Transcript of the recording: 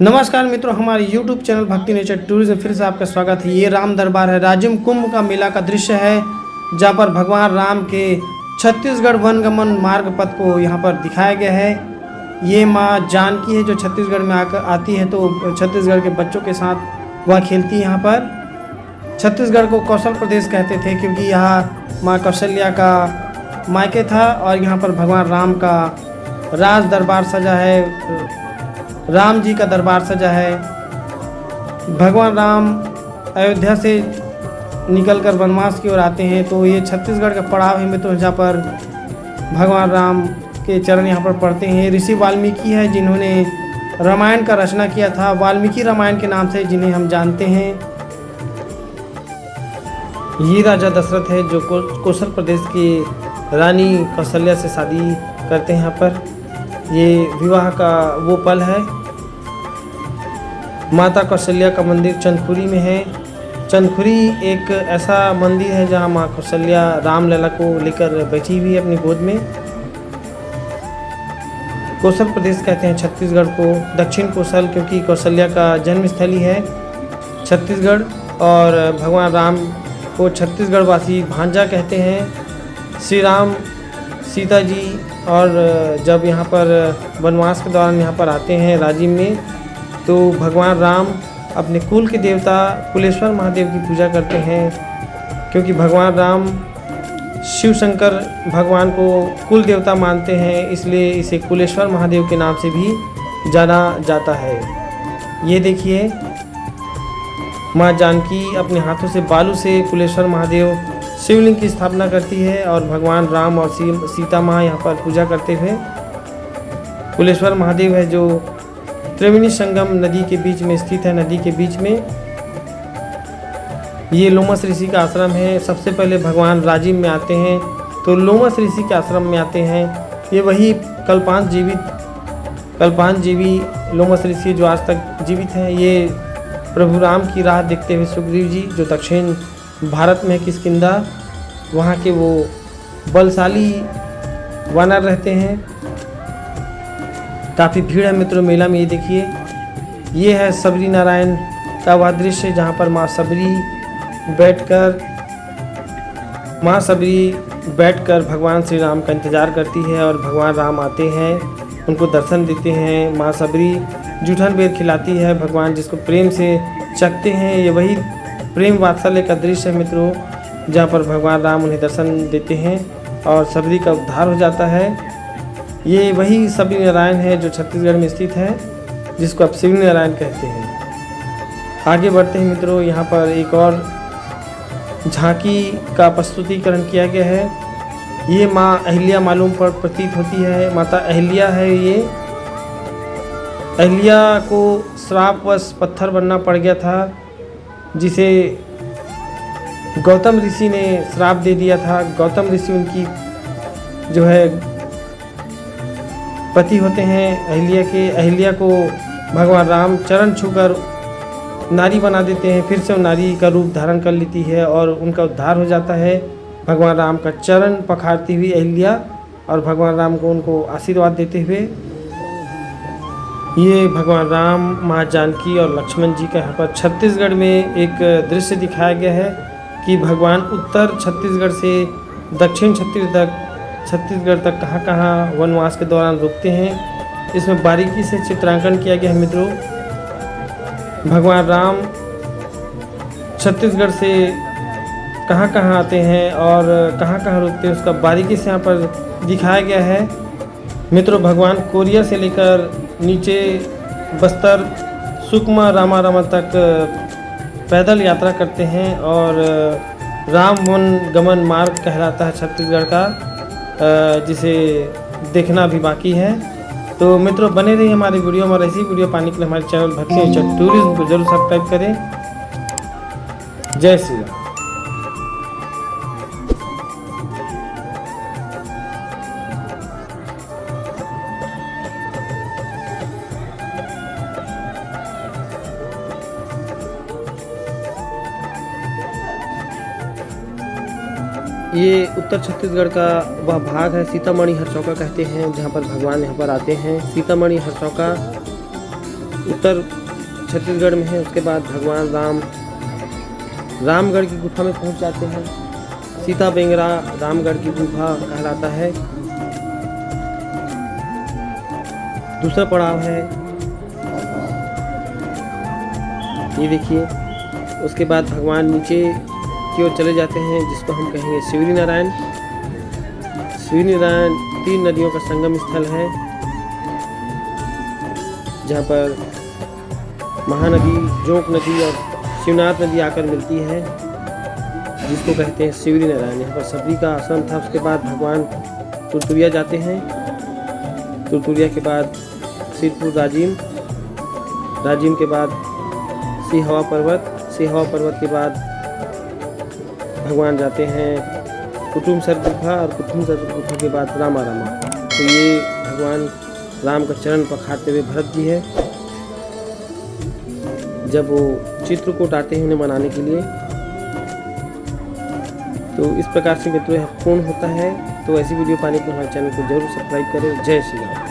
नमस्कार मित्रों, हमारे YouTube चैनल भक्ति नेचर टूरिज्म फिर से आपका स्वागत है। ये राम दरबार है, राजिम कुंभ का मेला का दृश्य है, जहाँ पर भगवान राम के छत्तीसगढ़ वनगमन मार्ग पथ को यहाँ पर दिखाया गया है। ये माँ जानकी है जो छत्तीसगढ़ में आकर आती है तो छत्तीसगढ़ के बच्चों के साथ वह खेलती है। यहाँ पर छत्तीसगढ़ को कौशल प्रदेश कहते थे क्योंकि यहाँ माँ कौशल्या का मायके था और यहाँ पर भगवान राम का राज दरबार सजा है, राम जी का दरबार सजा है। भगवान राम अयोध्या से निकलकर वनवास की ओर आते हैं तो ये छत्तीसगढ़ का पड़ाव है मित्रों, जहाँ पर भगवान राम के चरण यहाँ पर पढ़ते हैं। ऋषि वाल्मीकि है जिन्होंने रामायण का रचना किया था, वाल्मीकि रामायण के नाम से जिन्हें हम जानते हैं। ये राजा दशरथ है जो कौशल प्रदेश की रानी कौशल्या से शादी करते हैं। यहाँ पर ये विवाह का वो पल है। माता कौशल्या का मंदिर चंदखुरी में है। चंदखुरी एक ऐसा मंदिर है जहाँ माँ कौशल्या रामलला को लेकर बैठी हुई है अपनी गोद में। कौशल प्रदेश कहते हैं छत्तीसगढ़ को, दक्षिण कौशल क्योंकि कौशल्या का जन्मस्थली है छत्तीसगढ़, और भगवान राम को छत्तीसगढ़ वासी भांजा कहते हैं। श्री राम सीता जी और जब यहाँ पर वनवास के दौरान यहाँ पर आते हैं राजिम में, तो भगवान राम अपने कुल के देवता कुलेश्वर महादेव की पूजा करते हैं क्योंकि भगवान राम शिव शंकर भगवान को कुल देवता मानते हैं, इसलिए इसे कुलेश्वर महादेव के नाम से भी जाना जाता है। ये देखिए माँ जानकी अपने हाथों से बालू से कुलेश्वर महादेव शिवलिंग की स्थापना करती है और भगवान राम और सीता माँ यहाँ पर पूजा करते हुए। कुलेश्वर महादेव है जो त्रिवेणी संगम नदी के बीच में स्थित है, नदी के बीच में। ये लोमस ऋषि का आश्रम है। सबसे पहले भगवान राजिम में आते हैं तो लोमस ऋषि के आश्रम में आते हैं। ये वही कल्पांत जीवी लोमस ऋषि जो आज तक जीवित हैं। ये प्रभु राम की राह देखते हुए सुग्रीव जी जो दक्षिण भारत में किष्किंधा, वहाँ के वो बलशाली वानर रहते हैं। काफ़ी भीड़ है मित्रों मेला में। ये देखिए, ये है सबरी नारायण का वह दृश्य जहाँ पर माँ सबरी बैठकर भगवान श्री राम का इंतज़ार करती है और भगवान राम आते हैं, उनको दर्शन देते हैं। माँ सबरी जूठन बेर खिलाती है, भगवान जिसको प्रेम से चखते हैं। ये वही प्रेम वात्सल्य का दृश्य है मित्रों, जहाँ पर भगवान राम उन्हें दर्शन देते हैं और सबरी का उद्धार हो जाता है। ये वही सबरी नारायण है जो छत्तीसगढ़ में स्थित है, जिसको आप शिव नारायण कहते हैं। आगे बढ़ते हैं मित्रों, यहाँ पर एक और झांकी का प्रस्तुतिकरण किया गया है। ये माँ अहिल्या मालूम पर प्रतीत होती है, माता अहिल्या है। ये अहिल्या को श्रापवश पत्थर बनना पड़ गया था, जिसे गौतम ऋषि ने श्राप दे दिया था। गौतम ऋषि उनकी जो है पति होते हैं अहिल्या के। अहिल्या को भगवान राम चरण छूकर नारी बना देते हैं, फिर से वो नारी का रूप धारण कर लेती है और उनका उद्धार हो जाता है। भगवान राम का चरण पखारती हुई अहिल्या और भगवान राम को उनको आशीर्वाद देते हुए। ये भगवान राम, माँ जानकी और लक्ष्मण जी का यहाँ पर छत्तीसगढ़ में एक दृश्य दिखाया गया है कि भगवान उत्तर छत्तीसगढ़ से दक्षिण छत्तीसगढ़ तक कहाँ वनवास के दौरान रुकते हैं। इसमें बारीकी से चित्रांकन किया गया है मित्रों। भगवान राम छत्तीसगढ़ से कहाँ आते हैं और कहाँ रुकते हैं, उसका बारीकी से यहाँ पर दिखाया गया है मित्रों। भगवान कोरिया से लेकर नीचे बस्तर सुकमा रामारामा तक पैदल यात्रा करते हैं और राम वन गमन मार्ग कहलाता है छत्तीसगढ़ का, जिसे देखना भी बाकी है। तो मित्रों बने रहिए हमारे वीडियो में, और ऐसी वीडियो पाने के लिए हमारे चैनल भक्ति नेचर टूरिज्म को जरूर सब्सक्राइब करें। जय श्री राम। ये उत्तर छत्तीसगढ़ का वह भाग है, सीतामढ़ी हरचौका कहते हैं, जहाँ पर भगवान यहाँ पर आते हैं। सीतामढ़ी हरचौका उत्तर छत्तीसगढ़ में है। उसके बाद भगवान राम रामगढ़ की गुफा में पहुंच जाते हैं। सीता बेंगरा रामगढ़ की गुफा कहलाता है। दूसरा पड़ाव है ये देखिए। उसके बाद भगवान नीचे की ओर चले जाते हैं, जिसको हम कहेंगे शिवरी नारायण। शिवरी नारायण 3 नदियों का संगम स्थल है, जहाँ पर महानदी, जोंक नदी और शिवनाथ नदी आकर मिलती है, जिसको कहते हैं शिवरी नारायण। यहाँ पर सबरी का आश्रम था। उसके बाद भगवान तुरतुरिया जाते हैं। तुरतुरिया के बाद सिरपुर राजिम, राजिम के बाद सिहवा पर्वत, सिहवा पर्वत के बाद भगवान जाते हैं कुटुमसर गुफा, और कुटुमसर गुफा के बाद रामा रामा। तो ये भगवान राम का चरण पखारते हुए भरत जी है, जब वो चित्रकूट आते हैं उन्हें मनाने के लिए। तो इस प्रकार से मित्रों यह पूर्ण होता है। तो ऐसी वीडियो पाने के लिए हमारे चैनल को जरूर सब्सक्राइब करें। जय श्री राम।